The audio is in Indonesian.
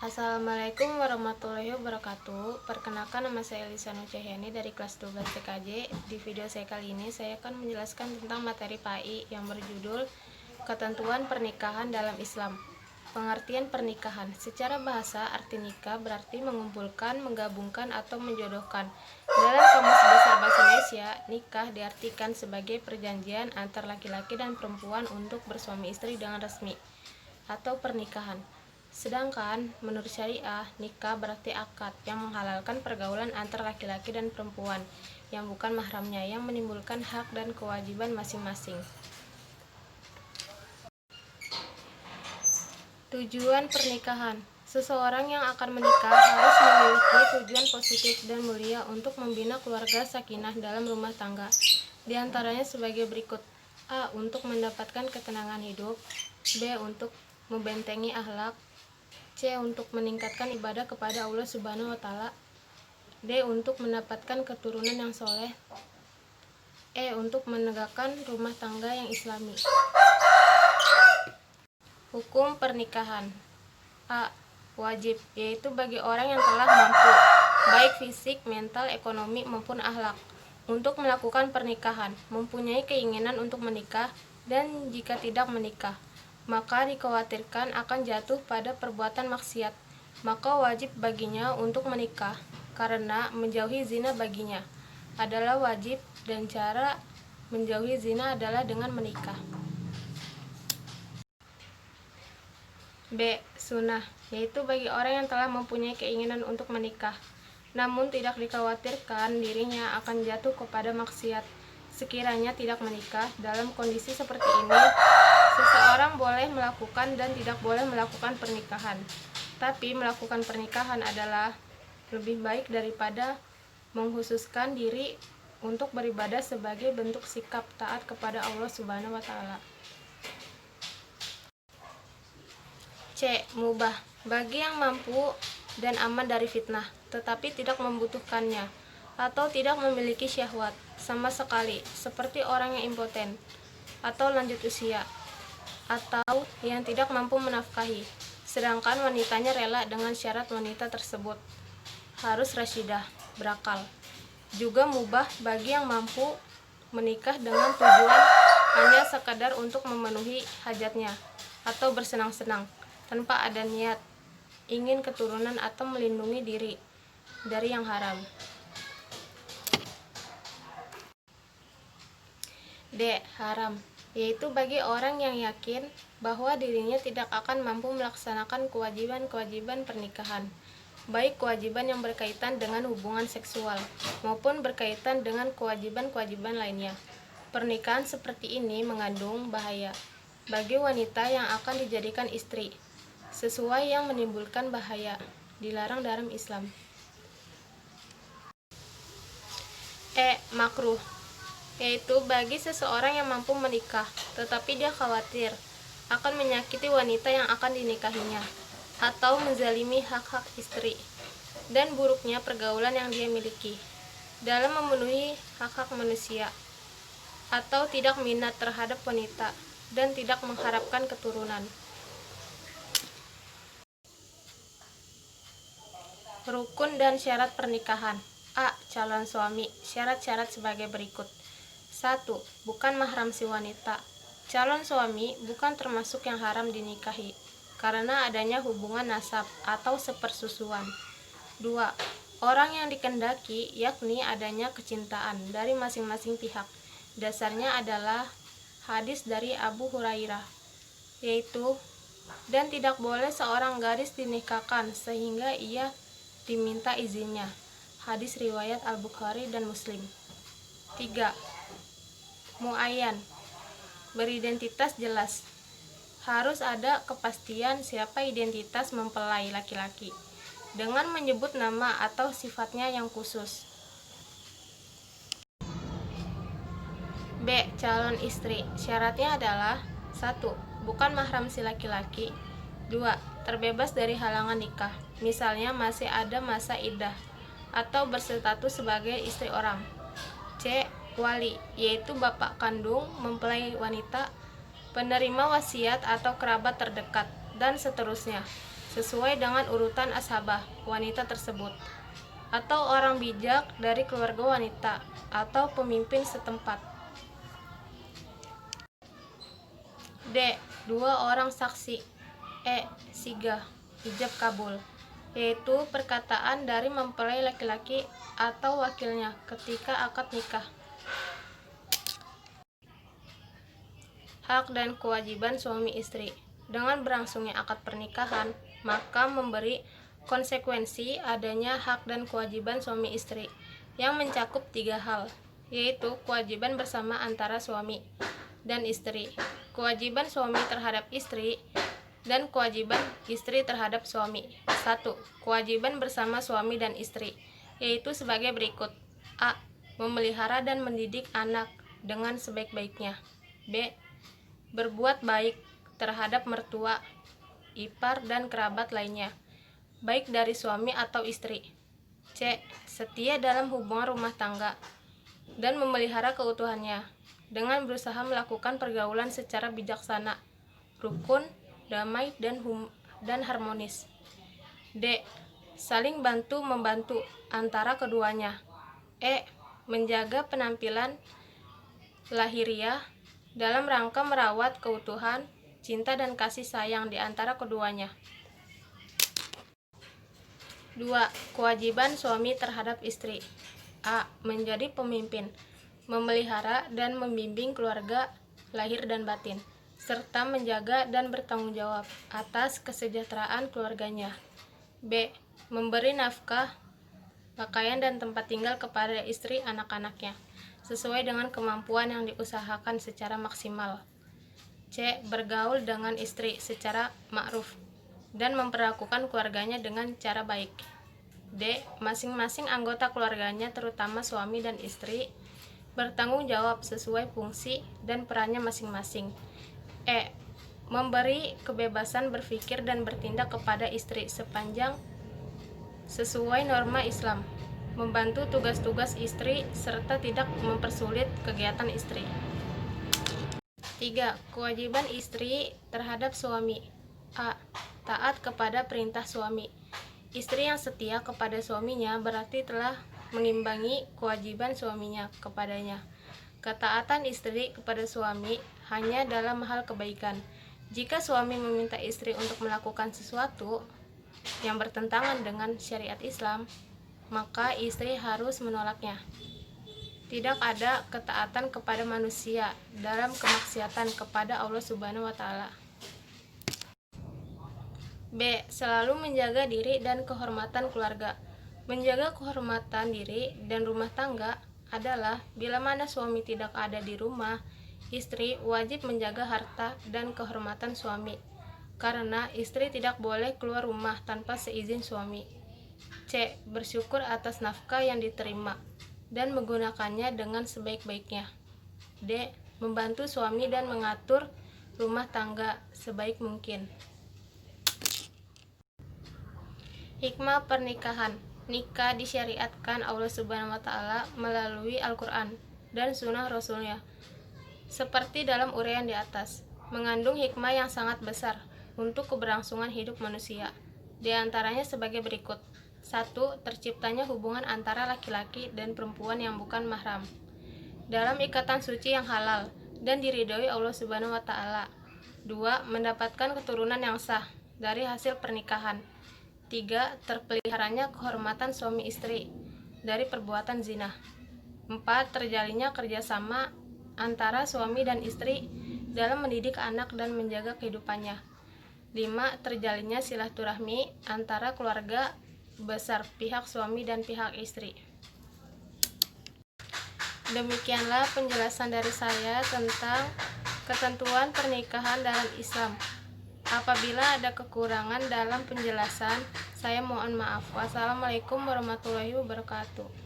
Assalamualaikum warahmatullahi wabarakatuh. Perkenalkan, nama saya Elisa Nucahyani dari kelas 12 TKJ. Di video saya kali ini saya akan menjelaskan tentang materi PAI yang berjudul Ketentuan Pernikahan dalam Islam. Pengertian pernikahan. Secara bahasa, arti nikah berarti mengumpulkan, menggabungkan, atau menjodohkan. Dalam Kamus Besar Bahasa Indonesia, nikah diartikan sebagai perjanjian antar laki-laki dan perempuan untuk bersuami istri dengan resmi, atau pernikahan. Sedangkan menurut syariah, nikah berarti akad yang menghalalkan pergaulan antar laki-laki dan perempuan yang bukan mahramnya, yang menimbulkan hak dan kewajiban masing-masing. Tujuan pernikahan. Seseorang yang akan menikah harus memiliki tujuan positif dan mulia untuk membina keluarga sakinah dalam rumah tangga. Di antaranya sebagai berikut: A. Untuk mendapatkan ketenangan hidup. B. Untuk membentengi akhlak. C. Untuk meningkatkan ibadah kepada Allah Subhanahu wa Ta'ala. D. Untuk mendapatkan keturunan yang soleh. E. Untuk menegakkan rumah tangga yang islami. Hukum pernikahan. A. Wajib, yaitu bagi orang yang telah mampu, baik fisik, mental, ekonomi, maupun akhlak, untuk melakukan pernikahan, mempunyai keinginan untuk menikah, dan jika tidak menikah, maka dikhawatirkan akan jatuh pada perbuatan maksiat, maka wajib baginya untuk menikah, karena menjauhi zina baginya adalah wajib, dan cara menjauhi zina adalah dengan menikah. B. Sunnah, yaitu bagi orang yang telah mempunyai keinginan untuk menikah, namun tidak dikhawatirkan dirinya akan jatuh kepada maksiat sekiranya tidak menikah. Dalam kondisi seperti ini, seseorang boleh melakukan dan tidak boleh melakukan pernikahan. Tapi melakukan pernikahan adalah lebih baik daripada menghususkan diri untuk beribadah sebagai bentuk sikap taat kepada Allah Subhanahu wa Ta'ala. C. Mubah, bagi yang mampu dan aman dari fitnah, tetapi tidak membutuhkannya atau tidak memiliki syahwat sama sekali, seperti orang yang impoten atau lanjut usia, atau yang tidak mampu menafkahi, sedangkan wanitanya rela. Dengan syarat wanita tersebut harus rasyidah, berakal. Juga mubah bagi yang mampu menikah dengan tujuan hanya sekadar untuk memenuhi hajatnya atau bersenang-senang, tanpa ada niat ingin keturunan atau melindungi diri dari yang haram. D. Haram, yaitu bagi orang yang yakin bahwa dirinya tidak akan mampu melaksanakan kewajiban-kewajiban pernikahan, baik kewajiban yang berkaitan dengan hubungan seksual maupun berkaitan dengan kewajiban-kewajiban lainnya. Pernikahan seperti ini mengandung bahaya bagi wanita yang akan dijadikan istri, sesuai yang menimbulkan bahaya, dilarang dalam Islam. E. Makruh, yaitu bagi seseorang yang mampu menikah, tetapi dia khawatir akan menyakiti wanita yang akan dinikahinya, atau menzalimi hak-hak istri, dan buruknya pergaulan yang dia miliki dalam memenuhi hak-hak manusia, atau tidak minat terhadap wanita, dan tidak mengharapkan keturunan. Rukun dan syarat pernikahan. A. Calon suami. Syarat-syarat sebagai berikut. 1. Bukan mahram si wanita. Calon suami bukan termasuk yang haram dinikahi karena adanya hubungan nasab atau sepersusuan. 2. Orang yang dikehendaki, yakni adanya kecintaan dari masing-masing pihak. Dasarnya adalah hadis dari Abu Hurairah, yaitu, dan tidak boleh seorang gadis dinikahkan sehingga ia diminta izinnya. Hadis riwayat Al-Bukhari dan Muslim. 3. Muayyan, beridentitas jelas. Harus ada kepastian siapa identitas mempelai laki-laki dengan menyebut nama atau sifatnya yang khusus. B. Calon istri. Syaratnya adalah: 1. Bukan mahram si laki-laki. 2. Terbebas dari halangan nikah, misalnya masih ada masa iddah atau berstatus sebagai istri orang. C. Wali, yaitu bapak kandung mempelai wanita, penerima wasiat atau kerabat terdekat, dan seterusnya, sesuai dengan urutan ashabah wanita tersebut, atau orang bijak dari keluarga wanita, atau pemimpin setempat. D. 2 orang saksi. E. Sigah, ijab kabul, yaitu perkataan dari mempelai laki-laki atau wakilnya ketika akad nikah. Hak dan kewajiban suami istri. Dengan berlangsungnya akad pernikahan, maka memberi konsekuensi adanya hak dan kewajiban suami istri yang mencakup 3 hal, yaitu kewajiban bersama antara suami dan istri, kewajiban suami terhadap istri, dan kewajiban istri terhadap suami. 1. Kewajiban bersama suami dan istri, yaitu sebagai berikut. A. Memelihara dan mendidik anak dengan sebaik-baiknya. B. Berbuat baik terhadap mertua, ipar, dan kerabat lainnya, baik dari suami atau istri. C. Setia dalam hubungan rumah tangga dan memelihara keutuhannya dengan berusaha melakukan pergaulan secara bijaksana, rukun, damai, dan harmonis. D. Saling bantu-membantu antara keduanya. E. Menjaga penampilan lahiriah dalam rangka merawat keutuhan, cinta, dan kasih sayang di antara keduanya. 2. Kewajiban suami terhadap istri. A. Menjadi pemimpin, memelihara dan membimbing keluarga lahir dan batin, serta menjaga dan bertanggung jawab atas kesejahteraan keluarganya. B. Memberi nafkah, pakaian, dan tempat tinggal kepada istri anak-anaknya sesuai dengan kemampuan yang diusahakan secara maksimal. C. Bergaul dengan istri secara ma'ruf dan memperlakukan keluarganya dengan cara baik. D. Masing-masing anggota keluarganya, terutama suami dan istri, bertanggung jawab sesuai fungsi dan perannya masing-masing. E. Memberi kebebasan berpikir dan bertindak kepada istri sesuai norma Islam, membantu tugas-tugas istri, serta tidak mempersulit kegiatan istri. 3. Kewajiban istri terhadap suami. A. Taat kepada perintah suami. Istri yang setia kepada suaminya berarti telah mengimbangi kewajiban suaminya kepadanya. Ketaatan istri kepada suami hanya dalam hal kebaikan. Jika suami meminta istri untuk melakukan sesuatu yang bertentangan dengan syariat Islam, maka istri harus menolaknya. Tidak ada ketaatan kepada manusia dalam kemaksiatan kepada Allah Subhanahu wa Ta'ala. B. Selalu menjaga diri dan kehormatan keluarga. Menjaga kehormatan diri dan rumah tangga adalah bila mana suami tidak ada di rumah, istri wajib menjaga harta dan kehormatan suami, karena istri tidak boleh keluar rumah tanpa seizin suami. C. Bersyukur atas nafkah yang diterima dan menggunakannya dengan sebaik-baiknya. D. Membantu suami dan mengatur rumah tangga sebaik mungkin. Hikmah pernikahan. Nikah disyariatkan Allah Subhanahu wa Ta'ala melalui Al-Quran dan Sunnah Rasulnya, seperti dalam uraian di atas, mengandung hikmah yang sangat besar untuk keberlangsungan hidup manusia. Di antaranya sebagai berikut. 1. Terciptanya hubungan antara laki-laki dan perempuan yang bukan mahram dalam ikatan suci yang halal dan diridhoi Allah Subhanahu wa Ta'ala. 2. Mendapatkan keturunan yang sah dari hasil pernikahan. 3. Terpeliharanya kehormatan suami istri dari perbuatan zina. 4. Terjalinnya kerjasama antara suami dan istri dalam mendidik anak dan menjaga kehidupannya. 5. Terjalinnya silaturahmi antara keluarga besar pihak suami dan pihak istri. Demikianlah penjelasan dari saya tentang ketentuan pernikahan dalam Islam. Apabila ada kekurangan dalam penjelasan, saya mohon maaf. Wassalamualaikum warahmatullahi wabarakatuh.